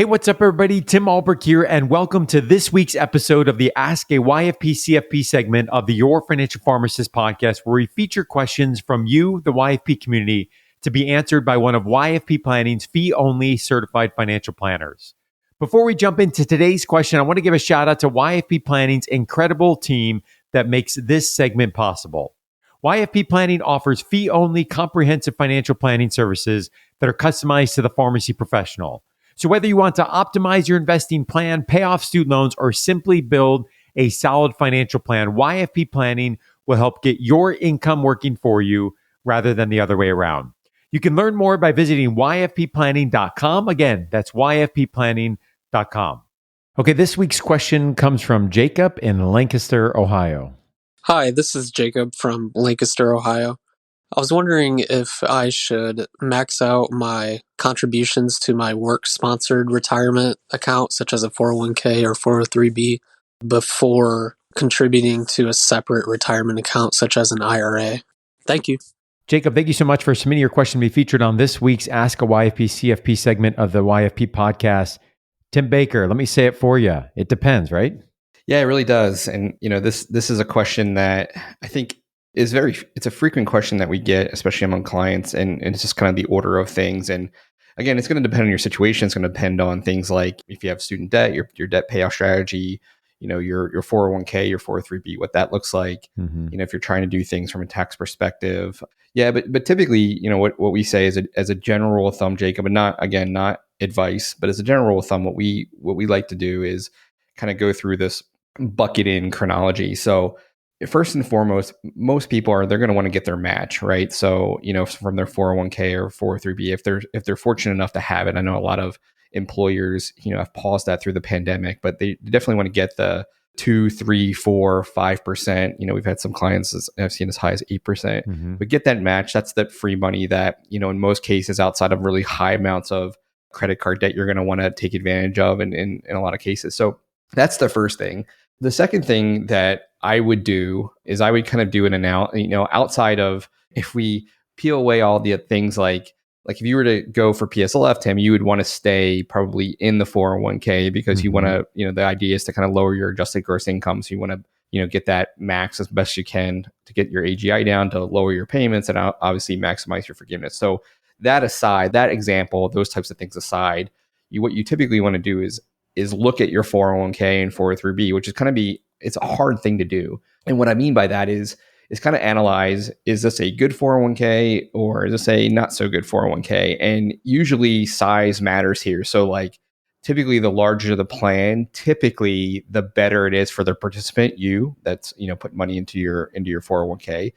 Hey, what's up, everybody? Tim Albrecht here, and welcome to this week's episode of the Ask a YFP CFP segment of the Your Financial Pharmacist Podcast, where we feature questions from you, the YFP community, to be answered by one of YFP Planning's fee-only certified financial planners. Before we jump into today's question, I want to give a shout out to YFP Planning's incredible team that makes this segment possible. YFP Planning offers fee-only comprehensive financial planning services that are customized to the pharmacy professional. So whether you want to optimize your investing plan, pay off student loans, or simply build a solid financial plan, YFP Planning will help get your income working for you rather than the other way around. You can learn more by visiting yfpplanning.com. Again, that's yfpplanning.com. Okay, this week's question comes from Jacob in Lancaster, Ohio. Hi, this is Jacob from Lancaster, Ohio. I was wondering if I should max out my contributions to my work-sponsored retirement account, such as a 401k or 403b, before contributing to a separate retirement account, such as an IRA. Thank you. Jacob, thank you so much for submitting your question to be featured on this week's Ask a YFP CFP segment of the YFP podcast. Tim Baker, let me say it for you. It depends, right? Yeah, it really does. And, this is a question that I think it's a frequent question that we get, especially among clients, and it's just kind of the order of things. And again, it's going to depend on your situation. It's going to depend on things like if you have student debt, your debt payoff strategy, your 401k, your 403b, what that looks like. Mm-hmm. If you're trying to do things from a tax perspective. Yeah, but typically, what we say is as a general rule of thumb, Jacob, and not advice, but as a general rule of thumb, what we like to do is kind of go through this bucket in chronology. So first and foremost, most people they're going to want to get their match, right? So, from their 401k or 403b, if they're fortunate enough to have it. I know a lot of employers, have paused that through the pandemic, but they definitely want to get the 2, 3, 4, 5%. We've had some clients I've seen as high as 8%, mm-hmm. But get that match. That's that free money that, in most cases, outside of really high amounts of credit card debt, you're going to want to take advantage of in a lot of cases. So that's the first thing. The second thing that I would do is I would kind of do an outside of, if we peel away all the things like if you were to go for PSLF, Tim, you would want to stay probably in the 401k because mm-hmm. you want to, the idea is to kind of lower your adjusted gross income. So you want to, get that max as best you can to get your AGI down, to lower your payments, and obviously maximize your forgiveness. So that aside, that example, those types of things aside, what you typically want to do is look at your 401k and 403b, which is it's a hard thing to do. And what I mean by that is kind of analyze, is this a good 401k or is this a not so good 401k? And usually size matters here. So typically the larger the plan, typically the better it is for the participant, that's, put money into your 401k.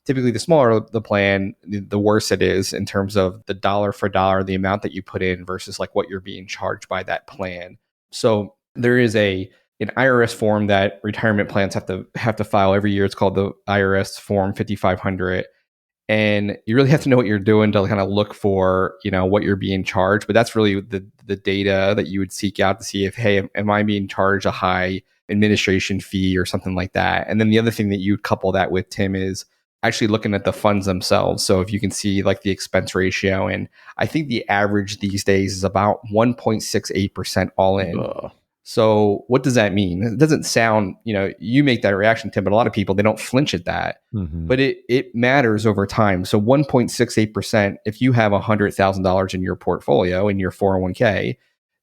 Typically the smaller the plan, the worse it is in terms of the dollar for dollar, the amount that you put in versus what you're being charged by that plan. So there is an IRS form that retirement plans have to file every year. It's called the IRS Form 5500. And you really have to know what you're doing to kind of look for, what you're being charged. But that's really the data that you would seek out to see if, hey, am I being charged a high administration fee or something like that? And then the other thing that you couple that with, Tim, is actually looking at the funds themselves. So if you can see the expense ratio, and I think the average these days is about 1.68% all in. Ugh. So what does that mean? It doesn't sound, you make that reaction, Tim, but a lot of people, they don't flinch at that, mm-hmm. But it matters over time. So 1.68%, if you have $100,000 in your portfolio in your 401k,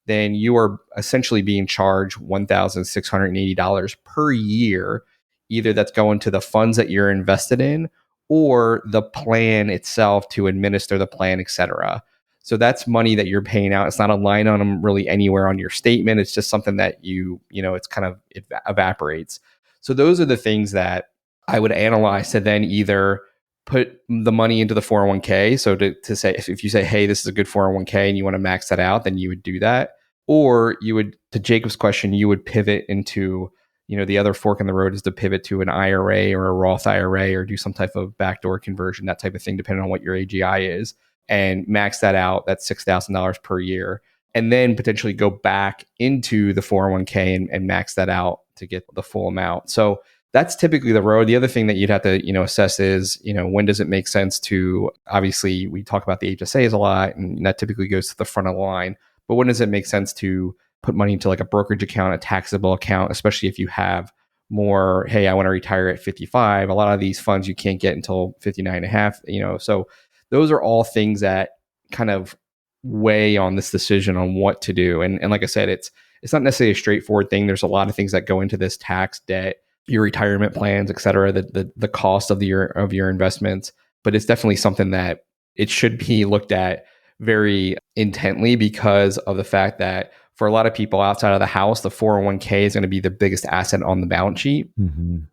then you are essentially being charged $1,680 per year. Either that's going to the funds that you're invested in or the plan itself to administer the plan, et cetera. So that's money that you're paying out. It's not a line item really anywhere on your statement. It's just something that it evaporates. So those are the things that I would analyze to then either put the money into the 401k. So to say, if you say, hey, this is a good 401k and you want to max that out, then you would do that. Or you would, to Jacob's question, you would pivot into, the other fork in the road is to pivot to an IRA or a Roth IRA or do some type of backdoor conversion, that type of thing, depending on what your AGI is, and max that out. That's $6,000 per year. And then potentially go back into the 401k and max that out to get the full amount. So that's typically the road. The other thing that you'd have to, assess is, when does it make sense to, obviously we talk about the HSAs a lot, and that typically goes to the front of the line. But when does it make sense to put money into like a brokerage account, a taxable account, especially if you have more, hey, I want to retire at 55. A lot of these funds you can't get until 59 and a half, so those are all things that kind of weigh on this decision on what to do. And like I said, it's not necessarily a straightforward thing. There's a lot of things that go into this: tax, debt, your retirement plans, et cetera, the cost of your investments. But it's definitely something that it should be looked at very intently, because of the fact that for a lot of people outside of the house, the 401k is going to be the biggest asset on the balance sheet.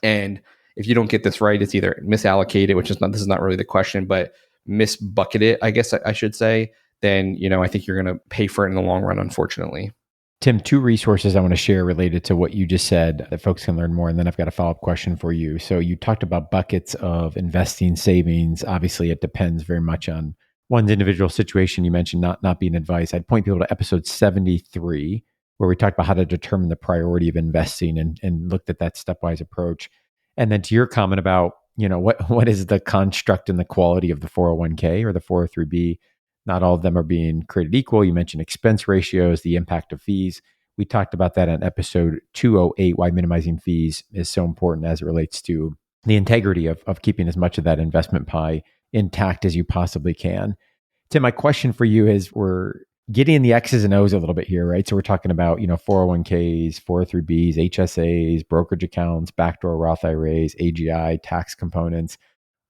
And if you don't get this right, it's either misallocated, this is not really the question, but misbucketed, I guess I should say, then, I think you're going to pay for it in the long run, unfortunately. Tim, two resources I want to share related to what you just said that folks can learn more. And then I've got a follow-up question for you. So you talked about buckets of investing savings. Obviously, it depends very much on one's individual situation. You mentioned not being advice. I'd point people to episode 73, where we talked about how to determine the priority of investing and looked at that stepwise approach. And then to your comment about, what is the construct and the quality of the 401k or the 403b? Not all of them are being created equal. You mentioned expense ratios, the impact of fees. We talked about that in episode 208, why minimizing fees is so important as it relates to the integrity of keeping as much of that investment pie intact as you possibly can. Tim, my question for you is, we're getting in the X's and O's a little bit here, right? So we're talking about, 401ks, 403bs, HSAs, brokerage accounts, backdoor Roth IRAs, AGI, tax components,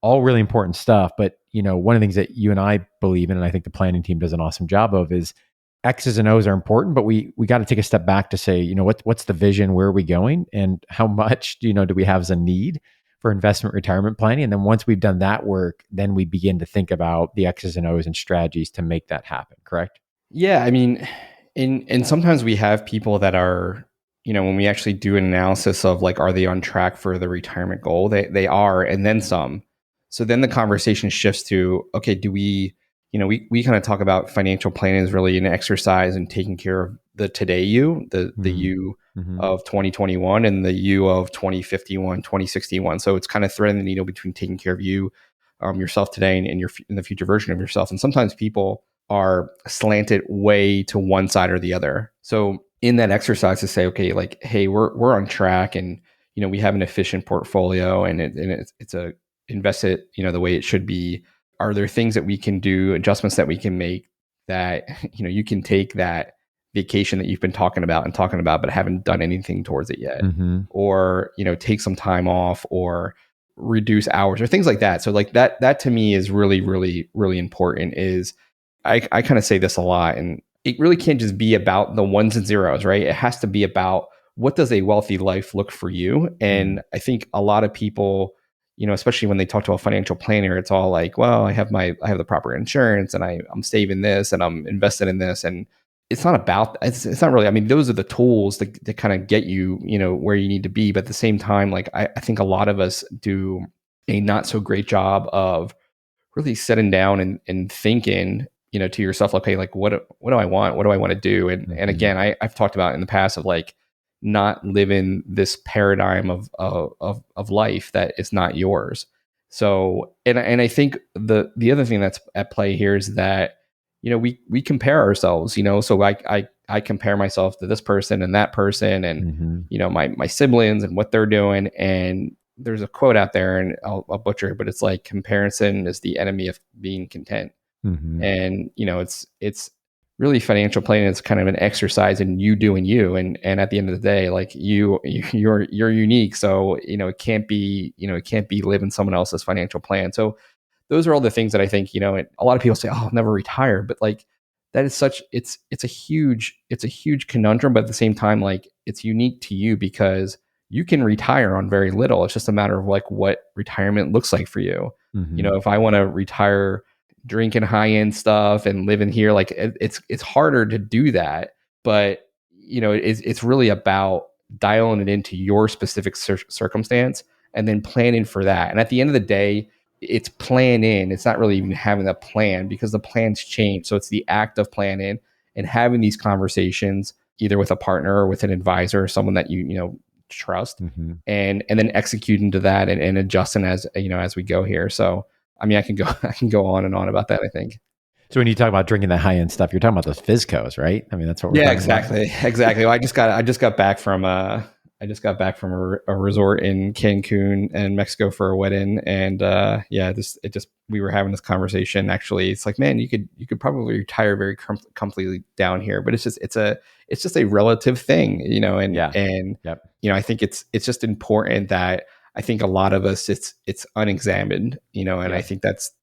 all really important stuff. But, one of the things that you and I believe in, and I think the planning team does an awesome job of, is X's and O's are important, but we got to take a step back to say, what's the vision? Where are we going? And how much, do we have as a need for investment retirement planning? And then once we've done that work, then we begin to think about the X's and O's and strategies to make that happen. Correct? Yeah. I mean, and sometimes we have people that are, when we actually do an analysis of like, are they on track for the retirement goal? They are, and then some. So then the conversation shifts to, okay, do we kind of talk about financial planning as really an exercise in taking care of the today you, the you of 2021 and the you of 2051, 2061. So it's kind of threading the needle between taking care of you, yourself today and in the future version of yourself. And sometimes people are slanted way to one side or the other. So in that exercise to say, okay, like, hey, we're on track, and we have an efficient portfolio, and it's a invest it, the way it should be. Are there things that we can do, adjustments that we can make that, you can take that vacation that you've been talking about, but haven't done anything towards it yet, or, take some time off or reduce hours or things like that. So like that to me is really, really, really important. Is I kind of say this a lot, and it really can't just be about the ones and zeros, right? It has to be about, what does a wealthy life look for you? And I think a lot of people, especially when they talk to a financial planner, it's all like, well, I have the proper insurance, and I'm saving this, and I'm invested in this. And it's not about, it's not really, I mean, those are the tools that kind of get you, where you need to be. But at the same time, like, I think a lot of us do a not so great job of really sitting down and thinking, to yourself, okay, like, what do I want? What do I want to do? And again, I've talked about in the past of like, not living this paradigm of life that is not yours. So, and I think the other thing that's at play here is that, we compare ourselves, so I compare myself to this person and that person, and, my siblings and what they're doing. And there's a quote out there, and I'll butcher it, but it's like, comparison is the enemy of being content. And, it's really, financial planning is kind of an exercise in you doing you. And at the end of the day, like, you're unique. So, it can't be living someone else's financial plan. So those are all the things that I think, a lot of people say, oh, I'll never retire. But like, that is it's a huge conundrum. But at the same time, like, it's unique to you, because you can retire on very little. It's just a matter of like, what retirement looks like for you. If I want to retire drinking high-end stuff and living here, like, it's harder to do that. But it's really about dialing it into your specific circumstance, and then planning for that. And at the end of the day, it's planning. It's not really even having a plan, because the plans change. So it's the act of planning and having these conversations, either with a partner or with an advisor or someone that you trust, and then executing to that, and adjusting as we go here. So I mean, I can go on and on about that, I think. So when you talk about drinking the high end stuff, you're talking about those Fizzcos, right? I mean, that's what we're talking about. Exactly. Well, I just got back from a resort in Cancun and Mexico for a wedding, and we were having this conversation. Actually, it's like, man, you could probably retire very comfortably down here, but it's just a relative thing, Yep. I think it's just important that I think a lot of us it's unexamined, and I think that's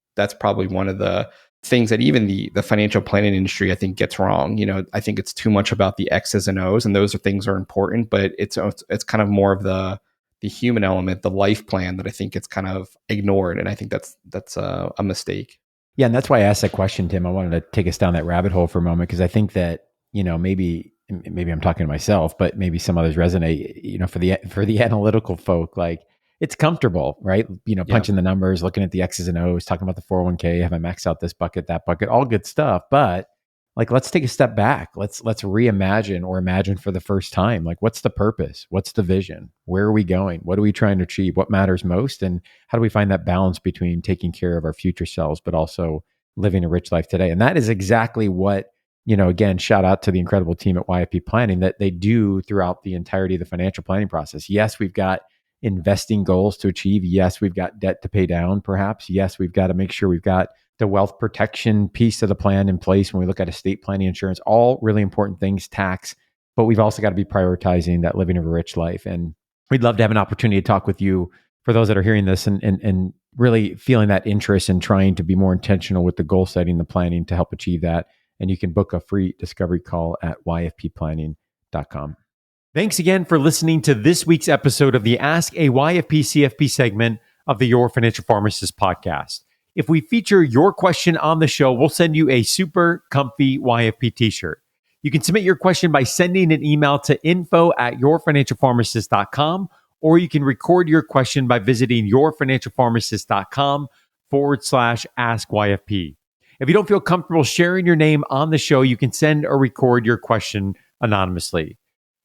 probably one of the things that even the financial planning industry, I think, gets wrong. I think it's too much about the X's and O's, and those things are important, but it's kind of more of the human element, the life plan, that I think it's kind of ignored. And I think that's a mistake. Yeah. And that's why I asked that question, Tim. I wanted to take us down that rabbit hole for a moment, because I think that, maybe I'm talking to myself, but maybe some others resonate, for the analytical folk, like, it's comfortable, right? Punching the numbers, looking at the X's and O's, talking about the 401k, have I maxed out this bucket, that bucket, all good stuff. But like, let's take a step back. Let's reimagine or imagine for the first time, like, what's the purpose? What's the vision? Where are we going? What are we trying to achieve? What matters most? And how do we find that balance between taking care of our future selves, but also living a rich life today? And that is exactly what, again, shout out to the incredible team at YFP Planning that they do throughout the entirety of the financial planning process. Yes, we've got investing goals to achieve. Yes, we've got debt to pay down, perhaps. Yes, we've got to make sure we've got the wealth protection piece of the plan in place when we look at estate planning, insurance, all really important things, tax, but we've also got to be prioritizing that living of a rich life. And we'd love to have an opportunity to talk with you for those that are hearing this and really feeling that interest in trying to be more intentional with the goal setting, the planning to help achieve that. And you can book a free discovery call at yfpplanning.com. Thanks again for listening to this week's episode of the Ask a YFP CFP segment of the Your Financial Pharmacist Podcast. If we feature your question on the show, we'll send you a super comfy YFP t-shirt. You can submit your question by sending an email to info@yourfinancialpharmacist.com, or you can record your question by visiting yourfinancialpharmacist.com/ask YFP. If you don't feel comfortable sharing your name on the show, you can send or record your question anonymously.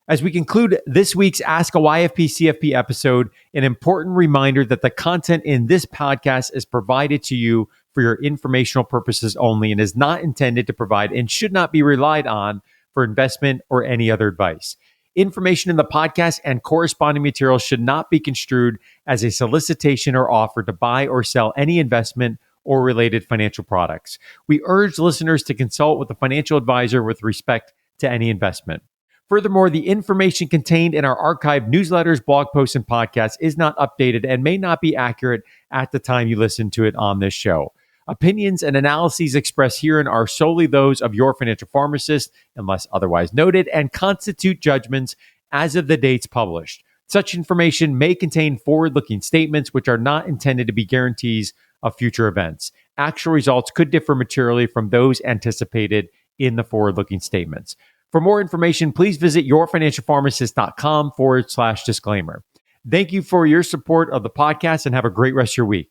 As we conclude this week's Ask a YFP CFP episode, an important reminder that the content in this podcast is provided to you for your informational purposes only and is not intended to provide and should not be relied on for investment or any other advice. Information in the podcast and corresponding materials should not be construed as a solicitation or offer to buy or sell any investment or related financial products. We urge listeners to consult with a financial advisor with respect to any investment. Furthermore, the information contained in our archived newsletters, blog posts, and podcasts is not updated and may not be accurate at the time you listen to it on this show. Opinions and analyses expressed herein are solely those of Your Financial Pharmacist, unless otherwise noted, and constitute judgments as of the dates published. Such information may contain forward-looking statements which are not intended to be guarantees of future events. Actual results could differ materially from those anticipated in the forward-looking statements. For more information, please visit yourfinancialpharmacist.com/disclaimer. Thank you for your support of the podcast and have a great rest of your week.